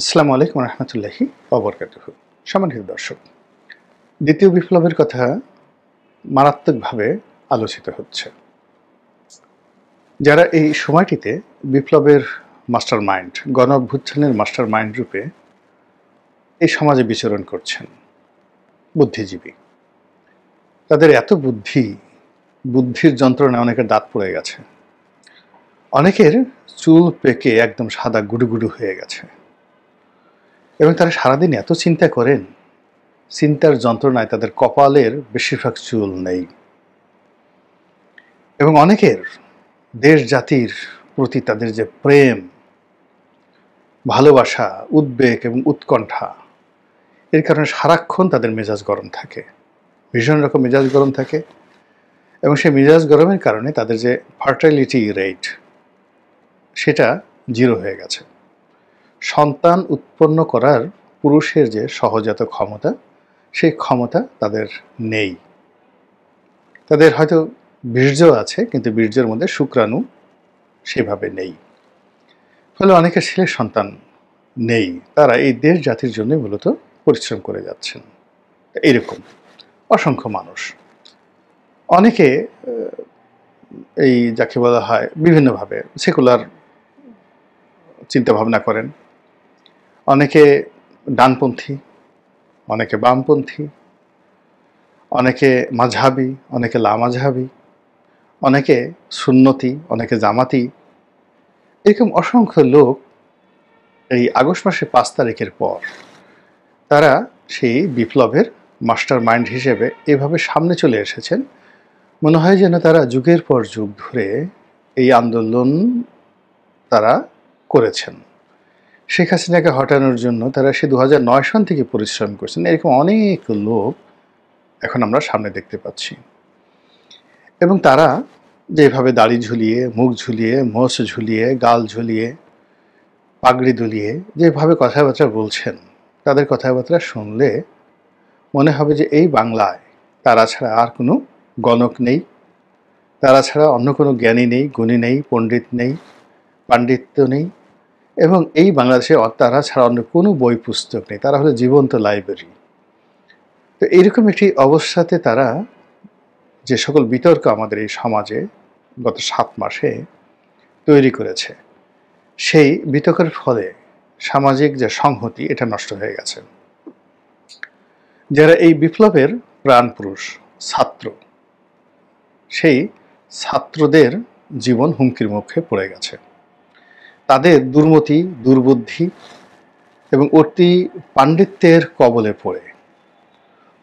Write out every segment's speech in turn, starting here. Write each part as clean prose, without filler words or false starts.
আসসালামু আলাইকুম রহমতুল্লাহি ওবরকাতুহু। সম্মানিত দর্শক, দ্বিতীয় বিপ্লবের কথা মারাত্মকভাবে আলোচিত হচ্ছে। যারা এই সময়টিতে বিপ্লবের মাস্টার মাইন্ড, গণ অভ্যুত্থানের মাস্টার মাইন্ড রূপে এই সমাজে বিচরণ করছেন, বুদ্ধিজীবী, তাদের এত বুদ্ধির যন্ত্রণায় অনেকের দাঁত পড়ে গেছে, অনেকের চুল পেকে একদম সাদা গুডুগুডু হয়ে গেছে, এবং তারা সারাদিন এত চিন্তা করেন, চিন্তার যন্ত্রণায় তাদের কপালের বেশিরভাগ চুল নেই। এবং অনেকের দেশ জাতির প্রতি তাদের যে প্রেম, ভালোবাসা, উদ্বেগ এবং উৎকণ্ঠা, এর কারণে সারাক্ষণ তাদের মেজাজ গরম থাকে, ভীষণ রকম মেজাজ গরম থাকে। এবং সেই মেজাজ গরমের কারণে তাদের যে ফার্টাইলিটি রেট, সেটা 0 হয়ে গেছে। সন্তান উৎপন্ন করার পুরুষের যে সহজাত ক্ষমতা, সেই ক্ষমতা তাদের নেই। তাদের হয়তো বীর্য আছে, কিন্তু বীর্যের মধ্যে শুক্রাণু সেভাবে নেই। ফলে অনেকের ছেলে সন্তান নেই। তারা এই দেশ জাতির জন্য মূলত পরিশ্রম করে যাচ্ছেন। এইরকম অসংখ্য মানুষ। অনেকে এই যাকে বলা হয় বিভিন্নভাবে সেকুলার চিন্তা ভাবনা করেন। অনেকে ডানপন্থী, অনেকে বামপন্থী, অনেকে মাঝহাবি, অনেকে লামাঝহাবি, অনেকে সুন্নতি, অনেকে জামাতি। এরকম অসংখ্য লোক এই আগস্ট মাসের 5 তারিখের পর তারা সেই বিপ্লবের মাস্টার মাইন্ড হিসেবে এভাবে সামনে চলে এসেছেন। মনে হয় যেন তারা যুগের পর যুগ ধরে এই আন্দোলন তারা করেছেন। শেখ হাসিনাকে হটানোর জন্য তারা সে 2009 সন থেকে পরিশ্রম করছেন। এরকম অনেক লোক এখন আমরা সামনে দেখতে পাচ্ছি। এবং তারা যেভাবে দাড়ি ঝুলিয়ে, মুখ ঝুলিয়ে, মোষ ঝুলিয়ে, গাল ঝুলিয়ে, পাগড়ি দুলিয়ে যেভাবে কথাবার্তা বলছেন, তাদের কথাবার্তা শুনলে মনে হবে যে এই বাংলায় তারা ছাড়া আর কোনো গণক নেই, তারা ছাড়া অন্য কোনো জ্ঞানী নেই, গুণী নেই, পণ্ডিত নেই, পাণ্ডিত্য নেই, এবং এই বাংলাদেশে তারা ছাড়া অন্য কোনো বই পুস্তক নেই। তারা হলো জীবন্ত লাইব্রেরি। তো এইরকম একটি অবস্থাতে তারা যে সকল বিতর্ক আমাদের এই সমাজে গত 7 মাসে তৈরি করেছে, সেই বিতর্কের ফলে সামাজিক যে সংহতি, এটা নষ্ট হয়ে গেছে। যারা এই বিপ্লবের প্রাণপুরুষ ছাত্র, সেই ছাত্রদের জীবন হুমকির মুখে পড়ে গেছে। তাদের দুর্মতি, দুর্বুদ্ধি এবং অতি পাণ্ডিত্যের কবলে পড়ে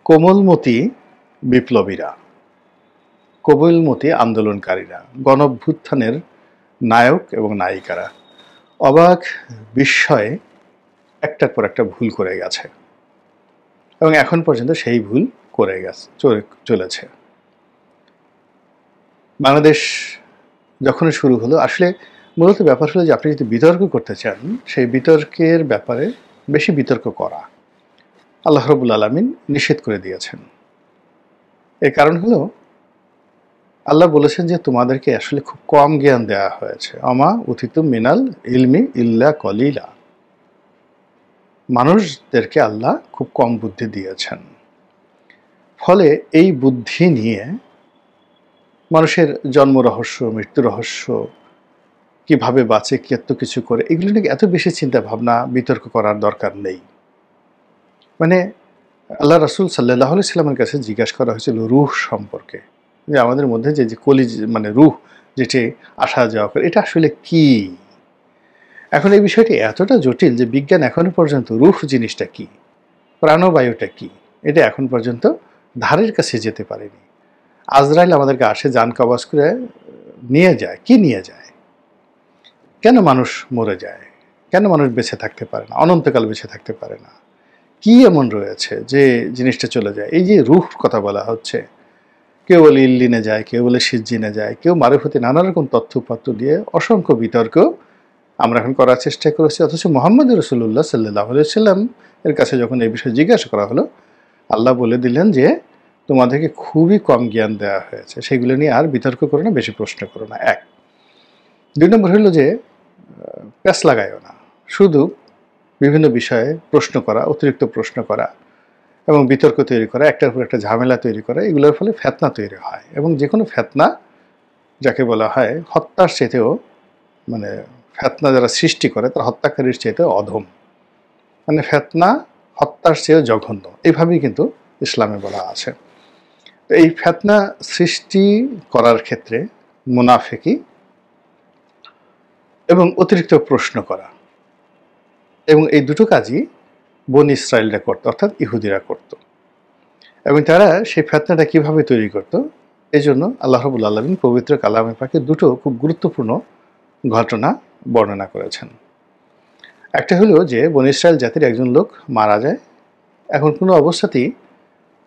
কোমলমতি বিপ্লবীরা, কোমলমতি আন্দোলনকারীরা, গণঅভ্যুত্থানের নায়ক এবং নায়িকারা অবাক বিস্ময়ে একটার পর একটা ভুল করে গেছে, এবং এখন পর্যন্ত সেই ভুল করে চলেছে। বাংলাদেশ যখনই শুরু হলো, আসলে মূলত ব্যাপার হলো যে আপনি যদি বিতর্ক করতে চান, সেই বিতর্কের ব্যাপারে বেশি বিতর্ক করা আল্লাহ রাব্বুল আলামিন নিষেধ করে দিয়েছেন। এর কারণ হলো আল্লাহ বলেছেন যে তোমাদেরকে আসলে খুব কম জ্ঞান দেওয়া হয়েছে। আমা উতিতুম মিনাল ইলমি ইল্লা কলিলা। মানুষদেরকে আল্লাহ খুব কম বুদ্ধি দিয়েছেন। ফলে এই বুদ্ধি নিয়ে মানুষের জন্ম রহস্য, মৃত্যু রহস্য, কিভাবে বাঁচে, কি এত কিছু করে, এগুলো নিয়ে এত বেশি চিন্তা ভাবনা বিতর্ক করার দরকার নেই। মানে আল্লাহ রাসূল সাল্লাল্লাহু আলাইহি সাল্লামের কাছে জিজ্ঞাসা করা হয়েছিল রূহ সম্পর্কে, যে আমাদের মধ্যে যে কলিজ মানে রূহ যেটি আসা যাওয়া করে, এটা আসলে কি। এখন এই বিষয়টি এতটা জটিল যে বিজ্ঞান এখনো পর্যন্ত রূহ জিনিসটা কি, প্রাণবায়ুটা কি, এটা এখন পর্যন্ত ধারের কাছে যেতে পারেনি। আজরাইল আমাদেরকে আসে, জান কবজ করে নিয়ে যায়। কি নিয়ে যায়? কেন মানুষ মরে যায়? কেন মানুষ বেঁচে থাকতে পারে না, অনন্তকাল বেঁচে থাকতে পারে না? কি এমন রয়েছে যে জিনিসটা চলে যায়? এই যে রূহ কথা বলা হচ্ছে, কেউ বলে ইল্লিনে যায়, কেউ বলে সিজ্জিনে যায়, কেউ মারুফতি, নানা রকম তথ্যপত্র দিয়ে অসংখ্য বিতর্ক আমরা এখন করার চেষ্টা করেছি। অথচ মুহাম্মদ রাসূলুল্লাহ সাল্লাল্লাহু আলাইহি সাল্লাম এর কাছে যখন এই বিষয়ে জিজ্ঞাসা করা হলো, আল্লাহ বলে দিলেন যে তোমাদেরকে খুবই কম জ্ঞান দেওয়া হয়েছে, সেগুলো নিয়ে আর বিতর্ক করো না, বেশি প্রশ্ন করো না। 1 2 নম্বর হলো যে প্যাঁচ লাগায়ও না, শুধু বিভিন্ন বিষয়ে প্রশ্ন করা, অতিরিক্ত প্রশ্ন করা এবং বিতর্ক তৈরি করা, একটার উপর একটা ঝামেলা তৈরি করা, এগুলোর ফলে ফিতনা তৈরি হয়। এবং যে কোনো ফিতনা যাকে বলা হয় হত্যার চাইতেও, মানে ফিতনা যারা সৃষ্টি করে তারা হত্যাকারীর চাইতেও অধম। মানে ফিতনা হত্যার চেয়েও জঘন্য, এইভাবেই কিন্তু ইসলামে বলা আছে। তো এই ফিতনা সৃষ্টি করার ক্ষেত্রে মুনাফিকি এবং অতিরিক্ত প্রশ্ন করা, এবং এই দুটো কাজই বনী ইসরায়েলরা করত, অর্থাৎ ইহুদিরা করত। এবং তারা সেই ফিতনাটা কিভাবে তৈরি করত, এই জন্য আল্লাহ রাব্বুল আলামিন পবিত্র কালামে পাকে দুটো খুব গুরুত্বপূর্ণ ঘটনা বর্ণনা করেছেন। একটা হলো যে বনী ইসরায়েল জাতির একজন লোক মারা যায়। এখন কোনো অবস্থাতেই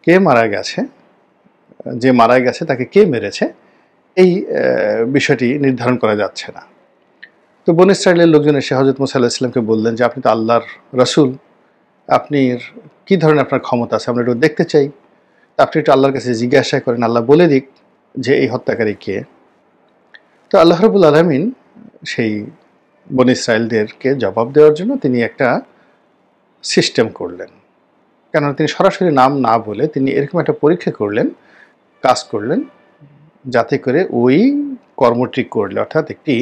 কে মারা গেছে, যে মারা গেছে তাকে কে মেরেছে, এই বিষয়টি নির্ধারণ করা যাচ্ছে না। তো বনী ইসরায়েলের লোকজন এসে হযরত মুসা আলাইহিস সালামকে বললেন যে আপনি তো আল্লাহর রাসূল, আপনি কী ধরনের আপনার ক্ষমতা আছে, আমরা একটু দেখতে চাই। তা আপনি একটু আল্লাহর কাছে জিজ্ঞাসা করেন, আল্লাহ বলে দিক যে এই হত্যাকারী কে। তো আল্লাহ রাব্বুল আলামিন সেই বনী ইসরায়েলদেরকে জবাব দেওয়ার জন্য তিনি একটা সিস্টেম করলেন। কেননা তিনি সরাসরি নাম না বলে তিনি এরকম একটা পরীক্ষা করলেন, কাজ করলেন, যাতে করে ওই কর্মটি করলে, অর্থাৎ একটি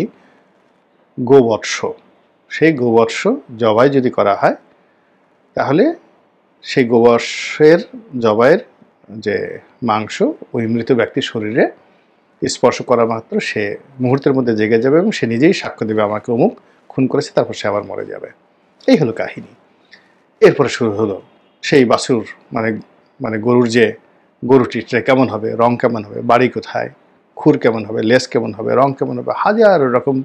গোবৎস, সেই গোবৎস জবাই যদি করা হয় তাহলে সেই গোবৎসের জবাইয়ের যে মাংস ওই মৃত ব্যক্তির শরীরে স্পর্শ করা মাত্র সে মুহূর্তের মধ্যে জেগে যাবে এবং সে নিজেই সাক্ষ্য দেবে আমাকে অমুক খুন করেছে, তারপর সে আবার মরে যাবে। এই হলো কাহিনী। এরপরে শুরু হলো সেই বাছুর, মানে গরুর যে গরুটিটা কেমন হবে, রং কেমন হবে, বাড়ি কোথায়, খুর কেমন হবে, লেজ কেমন হবে, রং কেমন হবে, হাজার রকম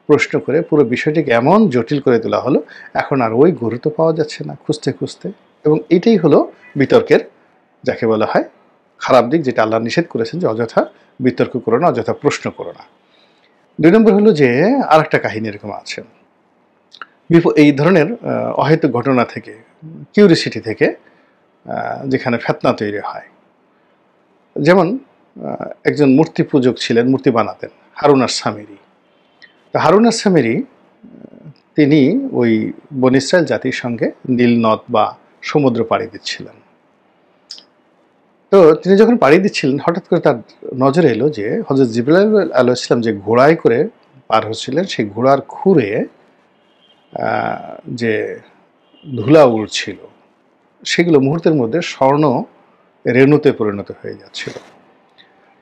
প্রশ্ন করে পুরো বিষয়টিকে এমন জটিল করে তোলা হলো, এখন আর ওই গরু তো পাওয়া যাচ্ছে না খুঁজতে খুঁজতে। এবং এটাই হলো বিতর্কের যাকে বলা হয় খারাপ দিক, যেটা আল্লাহ নিষেধ করেছেন যে অযথা বিতর্ক করো না, অযথা প্রশ্ন করো না। 2 নম্বর হলো যে আর একটা কাহিনী এরকম আছে, এই ধরনের অহেতুক ঘটনা থেকে, কিউরিসিটি থেকে যেখানে ফিতনা তৈরি হয়। যেমন একজন মূর্তি পূজক ছিলেন, মূর্তি বানাতেন, হারুন আস-সামিরি। তো হারুন আস-সামিরি তিনি ওই বনী ইসরায়েল জাতির সঙ্গে নীল নদ বা সমুদ্র পাড়ি দিচ্ছিলেন। তো তিনি যখন পাড়ি দিচ্ছিলেন হঠাৎ করে তার নজরে এলো যে হযরত জিবরাইল আলাইহিস সালাম যে ঘোড়ায় করে পার হচ্ছিলেন, সেই ঘোড়ার খুরে যে ধুলা উড়ছিল সেগুলো মুহূর্তের মধ্যে স্বর্ণ রেণুতে পরিণত হয়ে যাচ্ছিল।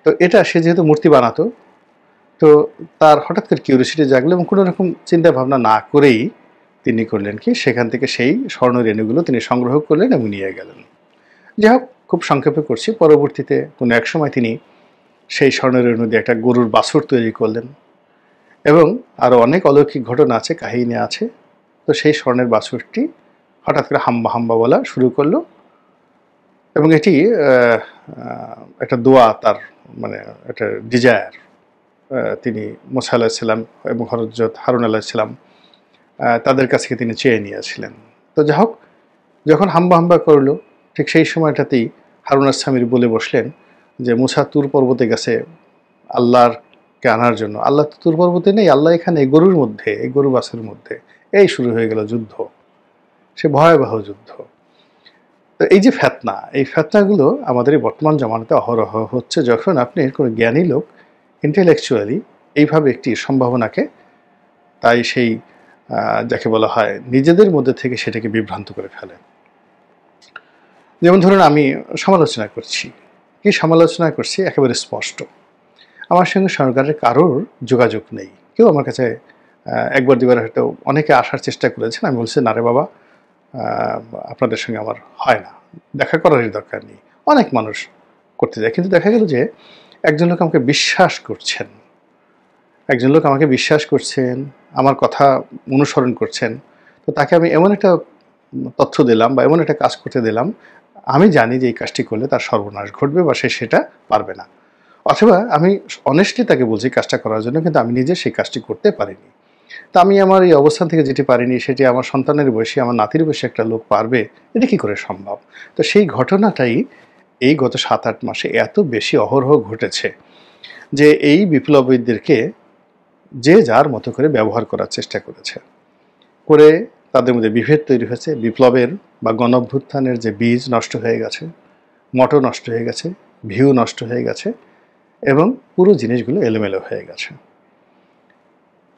তো এটা সে যেহেতু মূর্তি বানাতো, তো তার হঠাৎ করে কিউরিসিটি জাগলো এবং কোনো রকম চিন্তা ভাবনা না করেই তিনি করলেন কি, সেখান থেকে সেই স্বর্ণ রেণুগুলো তিনি সংগ্রহ করলেন এবং নিয়ে গেলেন। যাই হোক, খুব সংক্ষেপে করছি, পরবর্তীতে কোনো এক সময় তিনি সেই স্বর্ণ রেণু দিয়ে একটা গরুর বাছুর তৈরি করলেন এবং আরও অনেক অলৌকিক ঘটনা আছে, কাহিনী আছে। তো সেই স্বর্ণের বাছুরটি হঠাৎ করে হাম্বা হাম্বা বলা শুরু করলো এবং এটি একটা দোয়া, তার মানে একটা ডিজায়ার, তিনি মুসা আলাইহিস সালাম এবং হযরত হারুন আলাইহিস সালাম তাদের কাছ থেকে তিনি চেয়ে নিয়েছিলেন। তো যাই হোক, যখন হাম্বা হাম্বা করলো ঠিক সেই সময়টাতেই হারুন আস-সামিরি বলে বসলেন যে মুসা তুর পর্বতে গেছে আল্লাহরকে আনার জন্য। আল্লাহ তো তুর পর্বতে নেই, আল্লাহ এখানে এই গরুর মধ্যে, এই গরু বাছুর মধ্যে। এই শুরু হয়ে গেল যুদ্ধ, সে ভয়াবহ যুদ্ধ। তো এই যে ফিতনা, এই ফিতনাগুলো আমাদের এই বর্তমান জামানাতে অহরহ হচ্ছে, যখন আপনি কোনো জ্ঞানী লোক ইন্টেলেকচুয়ালি এইভাবে একটি সম্ভাবনাকে, তাই সেই যাকে বলা হয় নিজেদের মধ্যে থেকে সেটাকে বিভ্রান্ত করে ফেলে। যেমন ধরুন আমি সমালোচনা করছি, কি সমালোচনা করছি একেবারে স্পষ্ট, আমার সঙ্গে সরকারের কারোর যোগাযোগ নেই, কেউ আমার কাছে একবার দুবার হয়তো অনেকে আসার চেষ্টা করেছেন, আমি বলছি না রে বাবা, আপনাদের সঙ্গে আমার হয় না, দেখা করারই দরকার নেই। অনেক মানুষ করতে যায়, কিন্তু দেখা গেল যে একজন লোক আমাকে বিশ্বাস করছেন, একজন লোক আমাকে বিশ্বাস করছেন, আমার কথা অনুসরণ করছেন। তো তাকে আমি এমন একটা তথ্য দিলাম বা এমন একটা কাজ করতে দিলাম, আমি জানি যে এই কাজটি করলে তার সর্বনাশ ঘটবে বা সে সেটা পারবে না, অথবা আমি অনেস্টলি তাকে বলছি কাজটা করার জন্য, কিন্তু আমি নিজে সেই কাজটি করতে পারিনি। তা আমি আমার এই অবস্থান থেকে যেটি পারিনি সেটি আমার সন্তানের বয়সী, আমার নাতির বয়সী একটা লোক পারবে, এটা কী করে সম্ভব? তো সেই ঘটনাটাই এই গত 7-8 মাসে এত বেশি অহরহ ঘটেছে যে এই বিপ্লবীদেরকে যে যার মতো করে ব্যবহার করার চেষ্টা করেছে, করে তাদের মধ্যে বিভেদ তৈরি হয়েছে, বিপ্লবের বা গণঅভ্যুত্থানের যে বীজ নষ্ট হয়ে গেছে, মটো নষ্ট হয়ে গেছে, ভিউ নষ্ট হয়ে গেছে এবং পুরো জিনিসগুলো এলোমেলো হয়ে গেছে।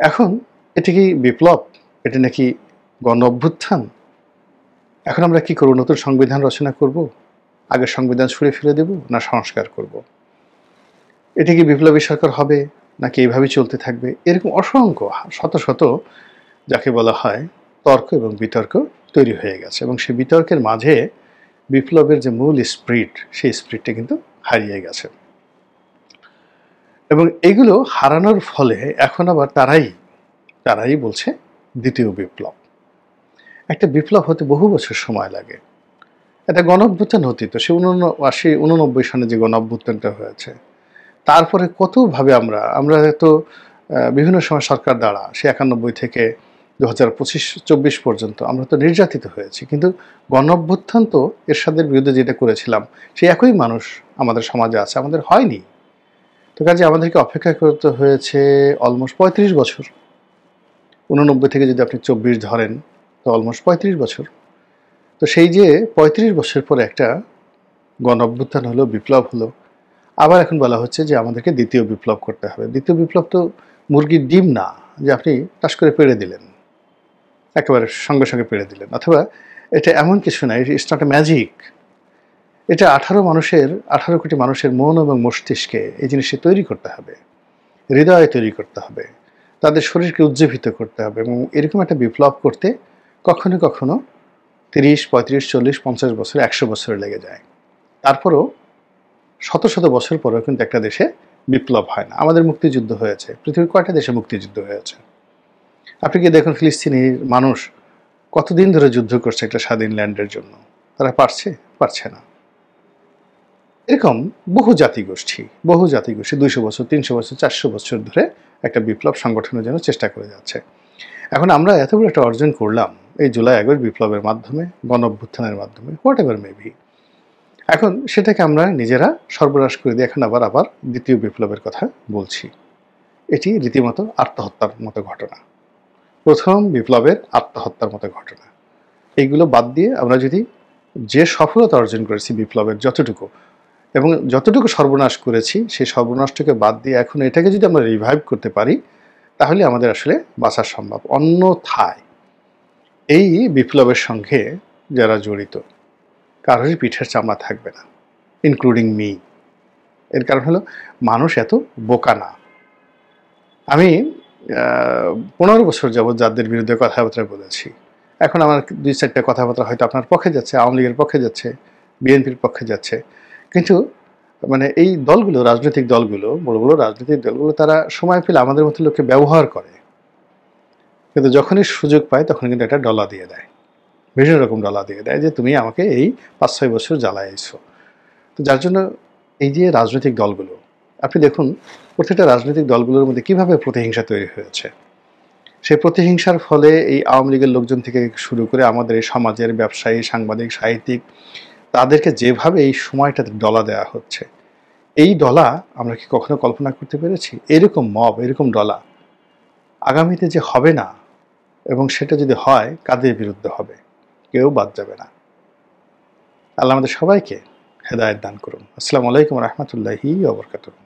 এখন এটা কি বিপ্লব? এটা নাকি গণঅভ্যুত্থান? এখন আমরা কি করব? নতুন সংবিধান রচনা করব, আগের সংবিধান ছুঁড়ে ফেলে দেব, না সংস্কার করব? এটা কি বিপ্লবী সরকার হবে নাকি এইভাবেই চলতে থাকবে? এরকম অসংখ্য শত শত যাকে বলা হয় তর্ক এবং বিতর্ক তৈরি হয়ে গেছে এবং সেই বিতর্কের মাঝে বিপ্লবের যে মূল স্পিরিট, সেই স্পিরিটটা কিন্তু হারিয়ে গেছে। এবং এগুলো হারানোর ফলে এখন আবার তারাই বলছে দ্বিতীয় বিপ্লব। একটা বিপ্লব হতে বহু বছর সময় লাগে। একটা গণঅভ্যুত্থান হতে তো সে 89 সনে যে গণঅভ্যুত্থানটা হয়েছে, তারপরে কতভাবে আমরা তো বিভিন্ন সময় সরকার দ্বারা সে 91 থেকে 2025-24 পর্যন্ত আমরা তো নির্যাতিত হয়েছি, কিন্তু গণঅভ্যুত্থান তো এরশাদের বিরুদ্ধে যেটা করেছিলাম সেই একই মানুষ আমাদের সমাজে আছে, আমাদের হয়নি। তো কাজে আমাদেরকে অপেক্ষা করতে হয়েছে অলমোস্ট 35 বছর। 89 থেকে যদি আপনি 24 ধরেন তো অলমোস্ট 35 বছর। তো সেই যে 35 বছর পরে একটা গণঅভ্যুত্থান হলো, বিপ্লব হলো, আবার এখন বলা হচ্ছে যে আমাদেরকে দ্বিতীয় বিপ্লব করতে হবে। দ্বিতীয় বিপ্লব তো মুরগির ডিম না যে আপনি টাস করে পেড়ে দিলেন, একেবারে সঙ্গে সঙ্গে পেড়ে দিলেন, অথবা এটা এমন কিছু না, ইটস নট এ ম্যাজিক। এটা 18 কোটি মানুষের মন এবং মস্তিষ্কে এই জিনিসটি তৈরি করতে হবে, হৃদয়ে তৈরি করতে হবে, তাদের শরীরকে উজ্জীবিত করতে হবে। এবং এরকম একটা বিপ্লব করতে কখনো কখনো 30, 35, 40, 50 বছর, 100 বছর লেগে যায়। তারপরও শত শত বছর পরেও কিন্তু একটা দেশে বিপ্লব হয় না। আমাদের মুক্তিযুদ্ধ হয়েছে, পৃথিবীর কয়টা দেশে মুক্তিযুদ্ধ হয়েছে? আপনি কি দেখুন ফিলিস্তিনির মানুষ কতদিন ধরে যুদ্ধ করছে একটা স্বাধীন ল্যান্ডের জন্য? তারা পারছে না। এরকম বহু জাতিগোষ্ঠী 200 বছর, 300 বছর, 400 বছর ধরে একটা বিপ্লব সংগঠনের জন্য চেষ্টা করে যাচ্ছে। এখন আমরা এত বড় একটা অর্জন করলাম এই জুলাই আগস্ট বিপ্লবের মাধ্যমে, গণঅভ্যুত্থানের মাধ্যমে, হোয়াট এভার মেবি। এখন সেটাকে আমরা নিজেরা সর্বনাশ করে দিয়ে এখন আবার দ্বিতীয় বিপ্লবের কথা বলছি। এটি রীতিমতো আত্মহত্যার মতো ঘটনা, প্রথম বিপ্লবের আত্মহত্যার মতো ঘটনা। এইগুলো বাদ দিয়ে আমরা যদি যে সফলতা অর্জন করেছি বিপ্লবের যতটুকু সর্বনাশ করেছি, সেই সর্বনাশটাকে বাদ দিয়ে এখন এটাকে যদি আমরা রিভাইভ করতে পারি, তাহলে আমাদের আসলে বাঁচা সম্ভব। অন্যথায় এই বিপ্লবের সঙ্গে যারা জড়িত কারোরই পিঠের চামড়া থাকবে না, ইনক্লুডিং মি। এর কারণ হলো মানুষ এত বোকা না। আমি 15 বছর যাবৎ যাদের বিরুদ্ধে কথাবার্তা বলেছি, এখন আমার 2-4টা কথাবার্তা হয়তো আপনার পক্ষে যাচ্ছে, আওয়ামী লীগের পক্ষে যাচ্ছে, বিএনপির পক্ষে যাচ্ছে, কিন্তু মানে এই দলগুলো, রাজনৈতিক দলগুলো, বড় বড় রাজনৈতিক দলগুলো, তারা সময় পেলে আমাদের মতো লোককে ব্যবহার করে, কিন্তু যখনই সুযোগ পায় তখন কিন্তু একটা ডলা দিয়ে দেয়, বিভিন্ন রকম ডলা দিয়ে দেয় যে তুমি আমাকে এই 5-6 বছর জ্বালাইছো। তো যার জন্য এই যে রাজনৈতিক দলগুলো, আপনি দেখুন প্রত্যেকটা রাজনৈতিক দলগুলোর মধ্যে কিভাবে প্রতিহিংসা তৈরি হয়েছে। সেই প্রতিহিংসার ফলে এই আওয়ামী লীগের লোকজন থেকে শুরু করে আমাদের এই সমাজের ব্যবসায়ী, সাংবাদিক, সাহিত্যিক, তাদেরকে যেভাবে এই সময়টাতে ডলা দেওয়া হচ্ছে, এই ডলা আমরা কি কখনো কল্পনা করতে পেরেছি? এরকম মব, এরকম ডলা আগামীতে যে হবে না, এবং সেটা যদি হয় কাদের বিরুদ্ধে হবে? কেউ বাদ যাবে না। আল্লাহ আমাদের সবাইকে হেদায়েত দান করুন। আসসালামু আলাইকুম ওয়া রাহমাতুল্লাহি ওয়া বারাকাতুহু।